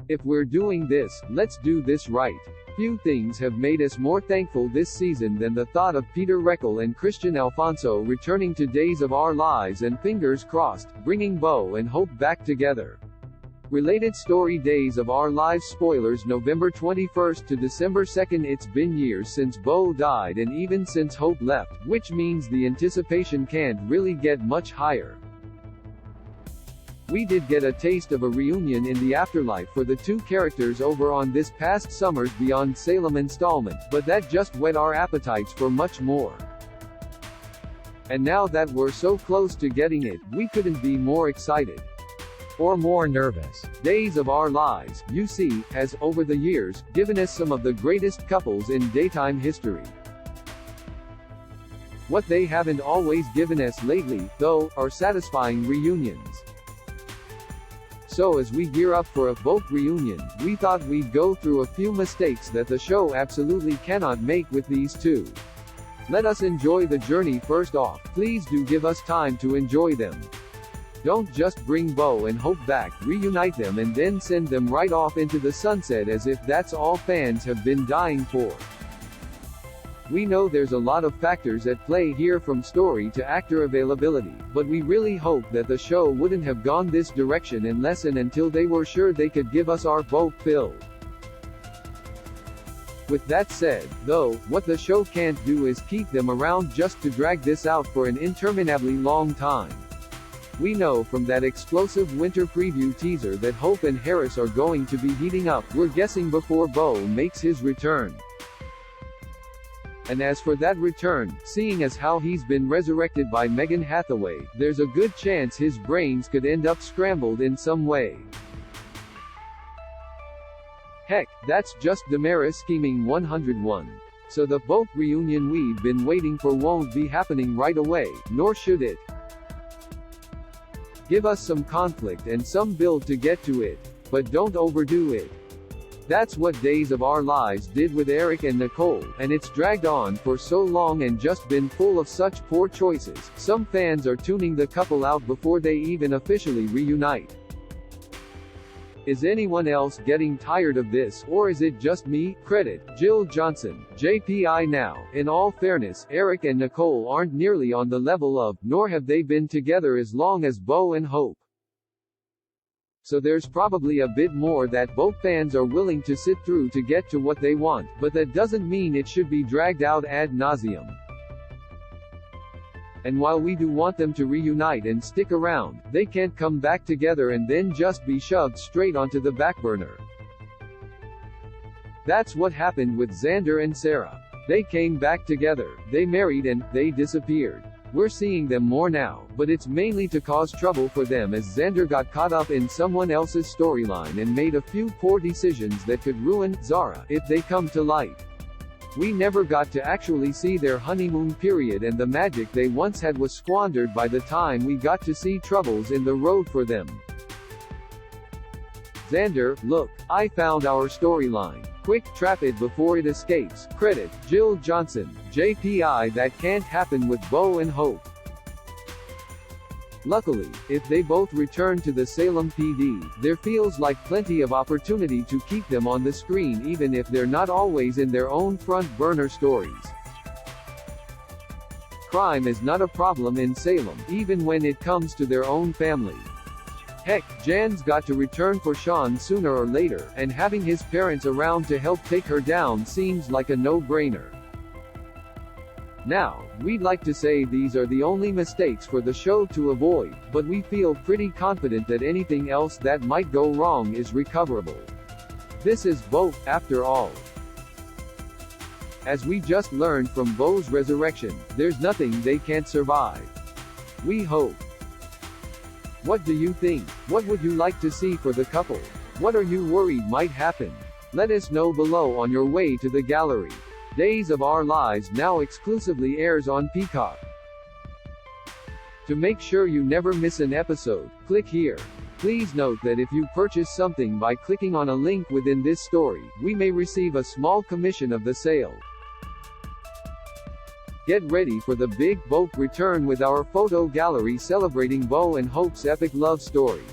If we're doing this, let's do this right. Few things have made us more thankful this season than the thought of Peter Reckell and Kristian Alfonso returning to Days of Our Lives, and fingers crossed, bringing Bope and Hope back together. Related story: Days of Our Lives spoilers, November 21st to December 2nd. It's been years since Bope died and even since Hope left, which means the anticipation can't really get much higher. We did get a taste of a reunion in the afterlife for the two characters over on this past summer's Beyond Salem installment, but that just whet our appetites for much more. And now that we're so close to getting it, we couldn't be more excited. Or more nervous. Days of Our Lives, you see, has, over the years, given us some of the greatest couples in daytime history. What they haven't always given us lately, though, are satisfying reunions. So as we gear up for a Bope reunion, we thought we'd go through a few mistakes that the show absolutely cannot make with these two. Let us enjoy the journey. First off, please do give us time to enjoy them. Don't just bring Bope and Hope back, reunite them and then send them right off into the sunset as if that's all fans have been dying for. We know there's a lot of factors at play here, from story to actor availability, but we really hope that the show wouldn't have gone this direction unless and until they were sure they could give us our Bope fill. With that said, though, what the show can't do is keep them around just to drag this out for an interminably long time. We know from that explosive winter preview teaser that Hope and Harris are going to be heating up, we're guessing before Bope makes his return. And as for that return, seeing as how he's been resurrected by Megan Hathaway, there's a good chance his brains could end up scrambled in some way. Heck, that's just Damaris scheming 101. So the Bope reunion we've been waiting for won't be happening right away, nor should it. Give us some conflict and some build to get to it, but don't overdo it. That's what Days of Our Lives did with Eric and Nicole, and it's dragged on for so long and just been full of such poor choices. Some fans are tuning the couple out before they even officially reunite. Is anyone else getting tired of this, or is it just me? Credit Jill Johnson, JPI. Now, in all fairness, Eric and Nicole aren't nearly on the level of, nor have they been together as long as Bope and Hope. So there's probably a bit more that Bope fans are willing to sit through to get to what they want, but that doesn't mean it should be dragged out ad nauseum. And while we do want them to reunite and stick around, they can't come back together and then just be shoved straight onto the back burner. That's what happened with Xander and Sarah. They came back together, they married, and they disappeared. We're seeing them more now, but it's mainly to cause trouble for them as Xander got caught up in someone else's storyline and made a few poor decisions that could ruin Zara if they come to light. We never got to actually see their honeymoon period, and the magic they once had was squandered by the time we got to see troubles in the road for them. Xander, look, I found our storyline. Quick, trap it before it escapes. Credit Jill Johnson, JPI. That can't happen with Bope and Hope. Luckily, if they both return to the Salem PD, there feels like plenty of opportunity to keep them on the screen even if they're not always in their own front-burner stories. Crime is not a problem in Salem, even when it comes to their own family. Heck, Jan's got to return for Sean sooner or later, and having his parents around to help take her down seems like a no-brainer. Now, we'd like to say these are the only mistakes for the show to avoid, but we feel pretty confident that anything else that might go wrong is recoverable. This is Bope, after all. As we just learned from Bope's resurrection, there's nothing they can't survive. We hope. What do you think? What would you like to see for the couple? What are you worried might happen? Let us know below on your way to the gallery. Days of Our Lives now exclusively airs on Peacock. To make sure you never miss an episode, click here. Please note that if you purchase something by clicking on a link within this story, we may receive a small commission of the sale. Get ready for the big Bope return with our photo gallery celebrating Bope and Hope's epic love story.